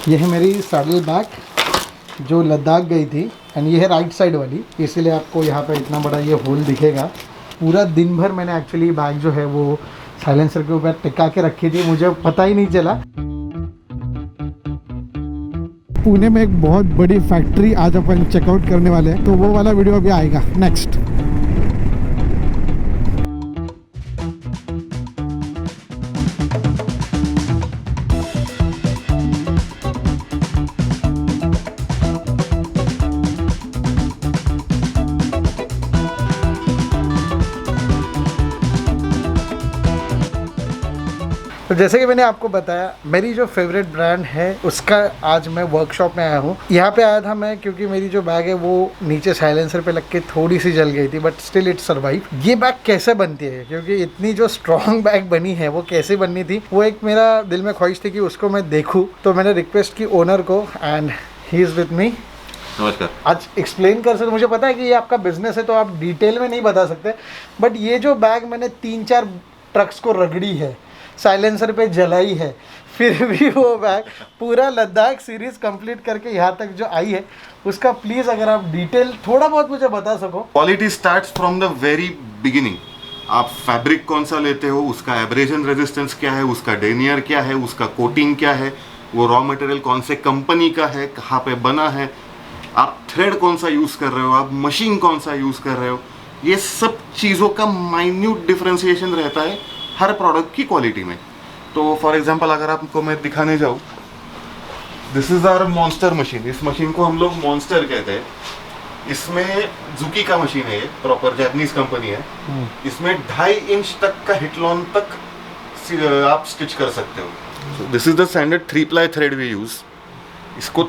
ये है मेरी सैडल बैग जो लद्दाख गई थी एंड ये है राइट साइड वाली, इसीलिए आपको यहाँ पे इतना बड़ा ये होल दिखेगा। पूरा दिन भर मैंने एक्चुअली बैग जो है वो साइलेंसर के ऊपर टिका के रखी थी, मुझे पता ही नहीं चला। पुणे में एक बहुत बड़ी फैक्ट्री आज अपन चेकआउट करने वाले हैं, तो वो वाला वीडियो अभी आएगा नेक्स्ट। तो जैसे कि मैंने आपको बताया, मेरी जो फेवरेट ब्रांड है उसका आज मैं वर्कशॉप में आया हूँ। यहाँ पे आया था मैं क्योंकि मेरी जो बैग है वो नीचे साइलेंसर पे लग के थोड़ी सी जल गई थी, बट स्टिल इट सर्वाइव। ये बैग कैसे बनती है, क्योंकि इतनी जो स्ट्रॉन्ग बैग बनी है वो कैसे बननी थी, वो एक मेरा दिल में ख्वाहिश थी कि उसको मैं देखूँ। तो मैंने रिक्वेस्ट की ओनर को and he is with me. नमस्कार। आज एक्सप्लेन कर सकते, मुझे पता है कि ये आपका बिजनेस है तो आप डिटेल में नहीं बता सकते, बट ये जो बैग मैंने 3-4 ट्रक्स को रगड़ी है, साइलेंसर पे जलाई है, फिर भी वो बैग पूरा लद्दाख सीरीज कंप्लीट करके यहाँ तक जो आई है, उसका प्लीज अगर आप डिटेल थोड़ा बहुत मुझे बता सको। Quality starts from the very beginning. आप फैब्रिक कौन सा लेते हो, उसका एब्रेजन रेजिस्टेंस क्या है, उसका डेनियर क्या है, उसका कोटिंग क्या है, वो रॉ मटेरियल कौन से कंपनी का है, कहाँ पे बना है, आप थ्रेड कौन सा यूज कर रहे हो, आप मशीन कौन सा यूज कर रहे हो, ये सब चीज़ों का माइन्यूट डिफरेंशिएशन रहता है हर प्रोडक्ट की क्वालिटी में। तो फॉर एग्जांपल अगर आपको मैं दिखाने जाऊँ, this is our monster machine. इस मशीन को हम लोग मॉन्स्टर कहते हैं। इसमें जुकी का मशीन है, ये प्रॉपर जापानीज कंपनी है। इसमें 2.5 इंच तक का हिटलॉन तक आप स्टिच कर सकते हो। This is the standard 3-ply thread we use. इसको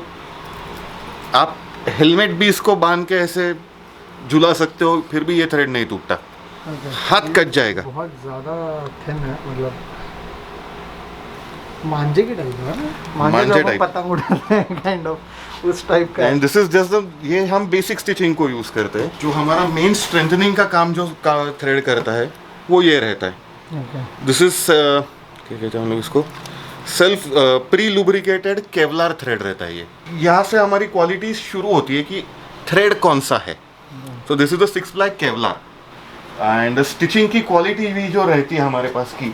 आप हेलमेट भी इसको बांध के ऐसे झुला सकते हो, फिर भी ये थ्रेड नहीं टूटता। हाथ कट जाएगा। बहुत ज़्यादा थिन है, मतलब मांझे की टाइप है, मांझे टाइप पतंग उड़ाते हैं काइंड ऑफ उस टाइप का। एंड दिस इज जस्ट ये हम बेसिक स्टिचिंग को यूज करते हैं। जो हमारा मेन स्ट्रेंथनिंग का काम जो थ्रेड करता है वो ये रहता है। दिस इज क्या कहते हैं हम लोग इसको, self pre lubricated Kevlar thread रहता है ये। यहाँ से हमारी क्वालिटी शुरू होती है कि थ्रेड कौन सा है। सो this is the 6-ply Kevlar. And stitching की क्वालिटी भी जो रहती है हमारे पास की,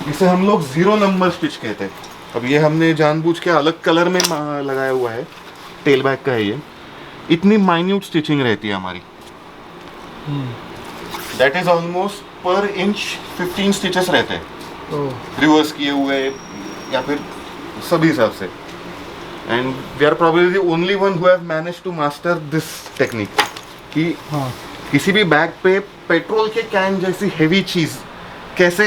इसे हम लोग 0 नंबर स्टिच कहते हैं। अब ये हमने जानबूझ के अलग कलर में लगाया हुआ है, टेल बैग का है ये। इतनी माइन्यूट स्टिचिंग रहती है हमारी। दैट इज ऑलमोस्ट पर इंच 15 स्टिचेस रहते हैं, रिवर्स किए हुए या फिर सभी हिसाब से। And we are probably the only one who have managed to master this technique कि किसी भी बैग पे पेट्रोल के कैन जैसी हेवी चीज़ कैसे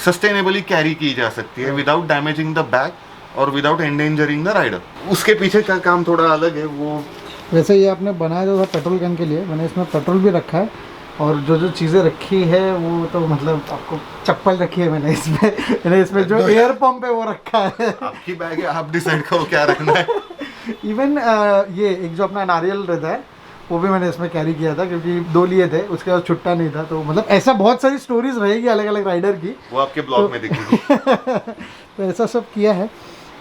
सस्टेनेबली कैरी की जा सकती है विदाउट डैमेजिंग द बैग और विदाउट एंडेंजरिंग द राइडर। उसके पीछे का काम थोड़ा अलग है। वो वैसे ये आपने बनाया जो था पेट्रोल कैन के लिए, मैंने इसमें पेट्रोल भी रखा है और जो जो चीज़ें रखी है वो तो मतलब आपको चप्पल रखी है मैंने इसमें जो एयर पंप है वो रखा है। आपकी बैग है, आप डिसाइड करो क्या रखना है। इवन ये एक जो अपना नारियल रहता है वो भी मैंने इसमें कैरी किया था, क्योंकि 2 लिए थे, उसके बाद छुट्टा नहीं था। तो मतलब ऐसा बहुत सारी स्टोरीज रहेगी अलग अलग राइडर की, वो आपके ब्लॉग में दिखेगी। तो ऐसा सब किया है।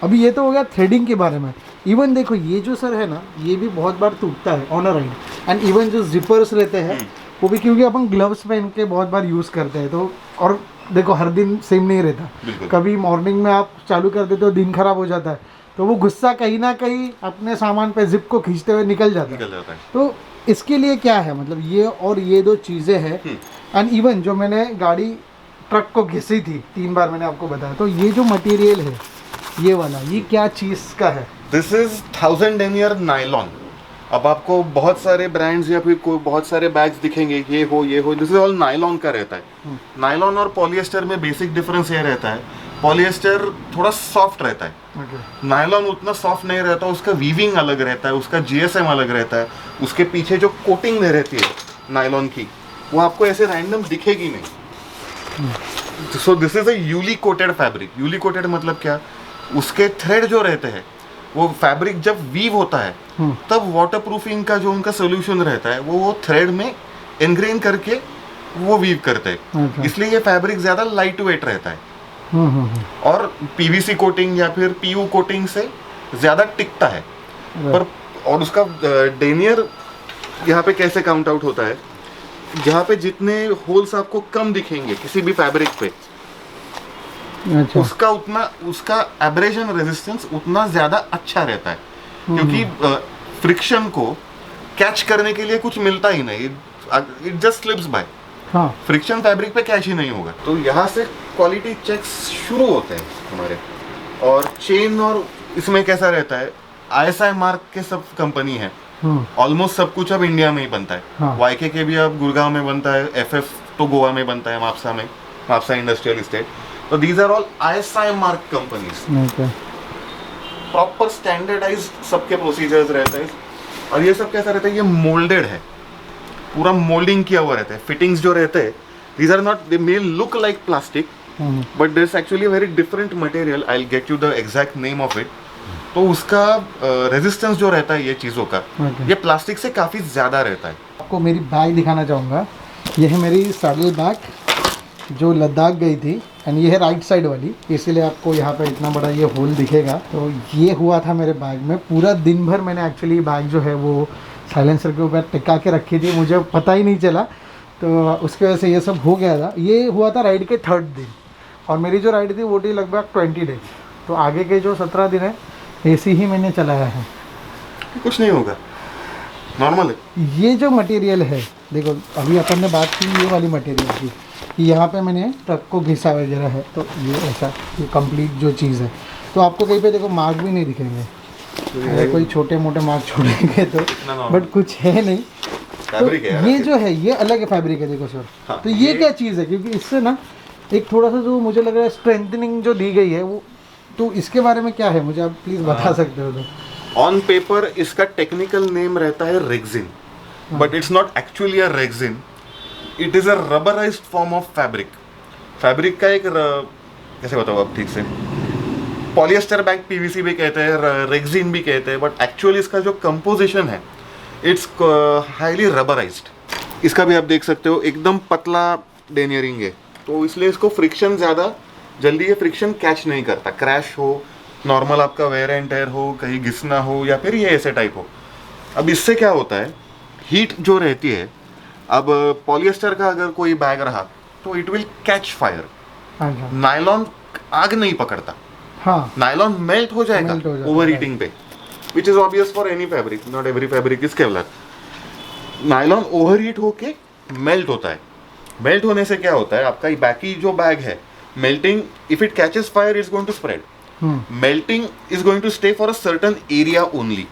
अभी ये तो हो गया थ्रेडिंग के बारे में। इवन देखो ये जो सर है ना, ये भी बहुत बार टूटता है on a ride. And even जो जिपर्स रहते हैं वो भी, क्योंकि अपन ग्लव्स पहन के बहुत बार यूज़ करते हैं, तो और देखो हर दिन सेम नहीं रहता। कभी मॉर्निंग में आप चालू कर देते हो, दिन खराब हो जाता है, तो वो गुस्सा कहीं ना कहीं अपने सामान पे जिप को खींचते हुए निकल जाता है। तो इसके लिए क्या है, मतलब ये और ये 2 चीज़ें हैं। एंड इवन जो मैंने गाड़ी ट्रक को घिसी थी 3 बार, मैंने आपको बताया, तो ये जो मटेरियल है ये वाला, ये क्या चीज़ का है? This is 1000 denier nylon. अब आपको बहुत सारे ब्रांड्स या फिर कोई बहुत सारे बैग्स दिखेंगे, ये हो, दिस इज ऑल नायलॉन का रहता है। नायलॉन और पॉलिएस्टर में बेसिक डिफरेंस ये रहता है, पॉलिएस्टर थोड़ा सॉफ्ट रहता है, नायलॉन उतना सॉफ्ट नहीं रहता, उसका वीविंग अलग रहता है, उसका जीएसएम अलग रहता है, उसके पीछे जो कोटिंग रहती है नायलॉन की वो आपको ऐसे रैंडम दिखेगी नहीं। सो दिस इज अ यूली कोटेड फैब्रिक। यूली कोटेड मतलब क्या, उसके थ्रेड जो रहते हैं वो फैब्रिक जब वीव होता है तब वाटरप्रूफिंग का जो उनका सोल्यूशन रहता है वो थ्रेड में एनग्रेन करके वो वीव करते हैं। इसलिए ये फैब्रिक ज़्यादा लाइट वेट रहता है। और पीवीसी कोटिंग या फिर पीयू कोटिंग से ज्यादा टिकता है। पर और उसका डेनियर यहाँ पे कैसे काउंट आउट होता है, जहाँ पे जितने होल्स आपको कम दिखेंगे किसी भी फैब्रिक पे, अच्छा। उसका एब्रेजन रेजिस्टेंस उतना ज्यादा अच्छा रहता है, क्योंकि फ्रिक्शन को कैच करने के लिए कुछ मिलता ही नहीं, इट जस्ट स्लिप्स बाय। हाँ। फ्रिक्शन फैब्रिक पे कैच ही नहीं होगा। तो यहाँ से क्वालिटी चेक्स शुरू होते हैं हमारे। और चेन और इसमें कैसा रहता है, ISI मार्क के सब कंपनी है, ऑलमोस्ट सब कुछ अब इंडिया में ही बनता है। हाँ। YKK भी अब गुड़गांव में बनता है, FF तो गोवा में बनता है, मापसा इंडस्ट्रियल इस्टेट। तो these are all ISI mark companies. Proper standardise सबके प्रोसीजर्स रहते हैं। और ये सब कैसा रहता है, ये मोल्डेड है, पूरा मोल्डिंग किया हुआ रहता है। फिटिंग्स जो रहते हैं, these are not, they may look like plastic, but there is actually very different material. I will get you the exact name of it. तो उसका रेजिस्टेंस जो रहता है ये चीज़ों का, ये प्लास्टिक से काफ़ी ज़्यादा रहता है। आपको मेरी बैग दिखाना चाहूँगा। ये है मेरी सैडल बैग जो लद्दाख गई थी, एंड ये है राइट साइड वाली, इसीलिए आपको यहाँ पे इतना बड़ा ये होल दिखेगा। तो ये हुआ था मेरे बैग में। पूरा दिन भर मैंने एक्चुअली बैग जो है वो साइलेंसर के ऊपर टिका के रखी थी, मुझे पता ही नहीं चला, तो उसकी वजह से ये सब हो गया था। ये हुआ था राइड के 3rd दिन, और मेरी जो राइड थी वो थी लगभग 20 डेज। तो आगे के जो 17 दिन है AC ही मैंने चलाया है। कुछ नहीं होगा, नॉर्मल है। ये जो मटेरियल है, देखो अभी अपन ने बात की ये वाली मटेरियल की, कि यहाँ पे मैंने ट्रक को घिसा वगैरह है, तो ये ऐसा ये कंप्लीट जो चीज़ है। तो आपको कहीं पे देखो मार्क भी नहीं दिखेंगे, अगर कोई छोटे मोटे मार्क छोड़ेंगे तो, बट कुछ है नहीं। तो ये जो है ये अलग है फैब्रिक है, देखो सर। हाँ, तो ये क्या चीज़ है, क्योंकि इससे ना एक थोड़ा सा जो मुझे लग रहा है स्ट्रेंथनिंग जो दी गई है वो, तो इसके बारे में क्या है मुझे आप प्लीज़ बता सकते हो तो। ऑन पेपर इसका टेक्निकल नेम रहता है Rexin, but it's not actually a Rexin, it is a rubberised form of fabric. Fabric का एक कैसे बताओ आप ठीक से, पॉलिएस्टर बैग PVC भी कहते हैं, रेक्सिन भी कहते हैं, बट एक्चुअली इसका जो कंपोजिशन है इट्स हाईली रबराइज्ड। इसका भी आप देख सकते हो एकदम पतला डेनियरिंग है, तो इसलिए इसको फ्रिक्शन ज़्यादा जल्दी ये फ्रिक्शन कैच नहीं करता। क्रैश हो, नॉर्मल आपका वेयर एंड टेयर हो, कहीं घिसना हो, या फिर ये ऐसे टाइप हो। अब इससे क्या होता है, हीट जो रहती है, अब पॉलिएस्टर का अगर कोई बैग रहा तो it will catch fire. Nylon आग नहीं पकड़ता, हाँ, नायलॉन मेल्ट हो जाएगा ओवर हीटिंग पे, which is obvious for any fabric, not every fabric is Kevlar. Nylon over heat होके मेल्ट होता है। मेल्ट होने से क्या होता है, आपका बाकी जो बैग है, melting, if it catches fire is going to spread, melting is going to stay for a certain area only.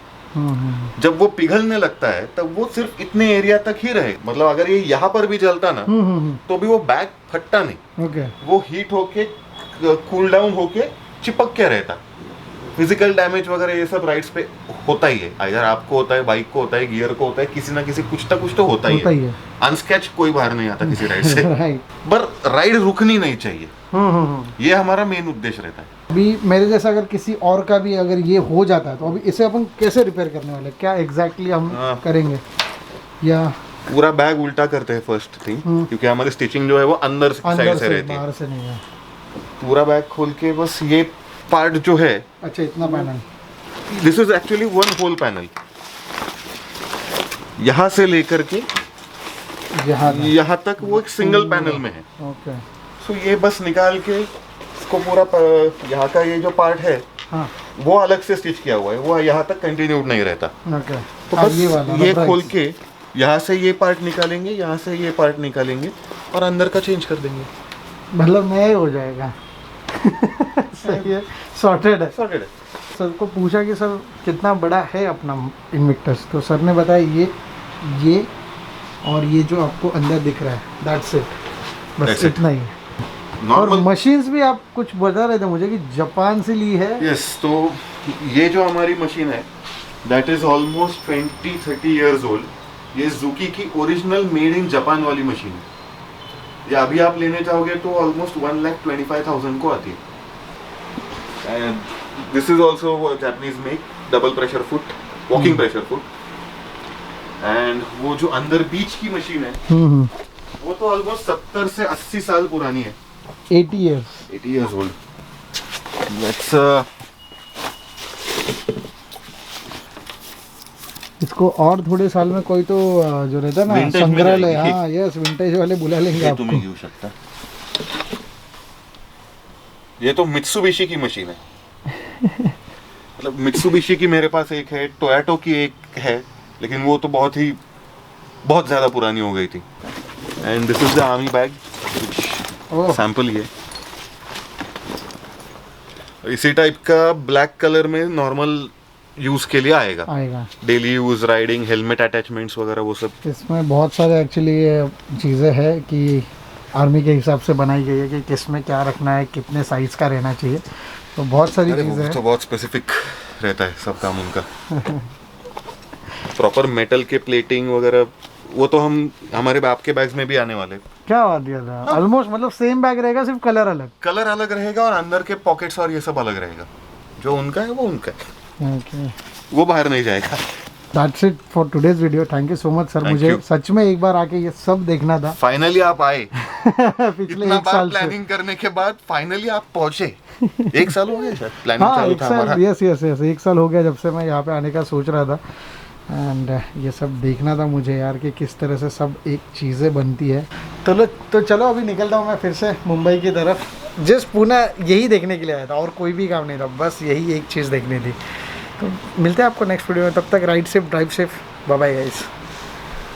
जब वो पिघलने लगता है तब वो सिर्फ इतने एरिया तक ही रहे, मतलब अगर ये यहाँ पर भी जलता ना तो भी वो बैग फटता नहीं, वो हीट होके कूल डाउन होके चिपक के रहता। फिजिकल डैमेज वगैरह ये सब राइड्स पे होता ही है, अगर आपको होता है, बाइक को होता है, गियर को होता है, किसी ना किसी कुछ तो होता ही है। अनस्केच कोई बाहर नहीं आता किसी राइड से। पर राइड रुकनी नहीं चाहिए, ये हमारा मेन उद्देश्य रहता है। अभी मेरे जैसा अगर किसी और का भी अगर ये हो जाता है तो अभी इसे अपन कैसे रिपेयर करने वाले, क्या एग्जैक्टली हम करेंगे? या पूरा बैग उल्टा करते हैं फर्स्ट थिंग, क्योंकि हमारी स्टिचिंग जो है वो अंदर साइड से रहती है, बाहर से नहीं है। पूरा बैग खोल के बस ये पार्ट जो है, अच्छा इतना panel, this is actually one whole panel, यहाँ से लेकर के यहाँ तक वो एक सिंगल पैनल में है। ओके, सो ये बस निकाल के इसको पूरा यहाँ का ये जो पार्ट है, हाँ, वो अलग से स्टिच किया हुआ है, वो यहाँ तक कंटिन्यूड नहीं रहता। ओके, तो बस ये खोल के यहाँ से ये पार्ट निकालेंगे, यहाँ से ये पार्ट निकालेंगे और अंदर का चेंज कर देंगे, मतलब नया ही हो जाएगा। सही है, सॉर्टेड है। सर को पूछा कि सर कितना बड़ा है अपना इन्विक्टस, तो सर ने बताया ये और ये जो आपको अंदर दिख रहा है, दैट्स इट, बस इतना ही है। और मशीन्स भी आप कुछ बता रहे थे मुझे कि जापान से ली है। यस, तो ये जो हमारी मशीन है that is almost 20-30 years old. ये ज़ुकी की ओरिजिनल मेड इन जापान वाली मशीन है। ये अभी आप लेने चाहोगे तो ऑलमोस्ट 1,25,000 को आती है। And this is also Japanese make, double pressure foot, walking pressure foot. And वो जो अंदर बीच की मशीन है वो तो ऑलमोस्ट 70 से 80 साल पुरानी है। 80 years old. That's इसको और थोड़े साल में कोई तो जो रहता है ना Vintage में संग्रहालय, जाएगी। हाँ यस विंटेज वाले बुला लेंगे ये आपको। तुम्हें घेऊ शकता. ये तो मित्सुबिशी की मशीन है. मतलब मित्सुबिशी की मेरे पास एक है, टोयोटो की एक है, लेकिन वो तो बहुत ज्यादा पुरानी हो गई थी. And this is the army bag, oh sample ये. इसी टाइप का ब्लैक कलर में नॉर्मल यूज के लिए आएगा. आएगा। Daily use, riding, helmet attachments वगैरह वो सब. इसमें बहुत सारे एक्चुअली चीज़ें हैं कि आर्मी के हिसाब से बनाई गई है कि किस में क्या रखना है, कितने साइज़ का रहना चाहिए, तो बहुत सारी अरे चीज़ें वो हैं। तो बहुत स्पेसिफिक रहता है सब काम उनका. प्रॉपर मेटल के प्लेटिंग वगैरह वो तो हमारे आपके बैग्स में भी आने वाले. क्या बात किया था, ऑलमोस्ट मतलब सेम बैग रहेगा, सिर्फ कलर अलग। कलर अलग रहेगा और अंदर के पॉकेट्स और ये सब अलग रहेगा. जो उनका है वो उनका है, ओके, वो बाहर नहीं जाएगा. That's it for today's video. Thank you so much sir, Thank मुझे you. सच में एक बार आके ये सब देखना था। फाइनली आप आए. पिछले इतना एक बार साल से। प्लानिंग करने के बाद फाइनली आप पहुंचे. 1 साल हो गया शायद प्लानिंग हाँ चालू एक था साल, हमारा. यस यस यस, 1 साल हो गया जब से मैं यहाँ पे आने का सोच रहा था। एंड ये सब देखना था मुझे यार कि किस तरह से सब एक चीज़ें बनती है। तो चलो अभी निकलता हूँ मैं फिर से मुंबई की तरफ। जस्ट पुणे यही देखने के लिए आया था और कोई भी काम नहीं था, बस यही एक चीज़ देखनी थी। तो मिलते हैं आपको नेक्स्ट वीडियो में, तब तक ride safe, drive safe, bye bye guys.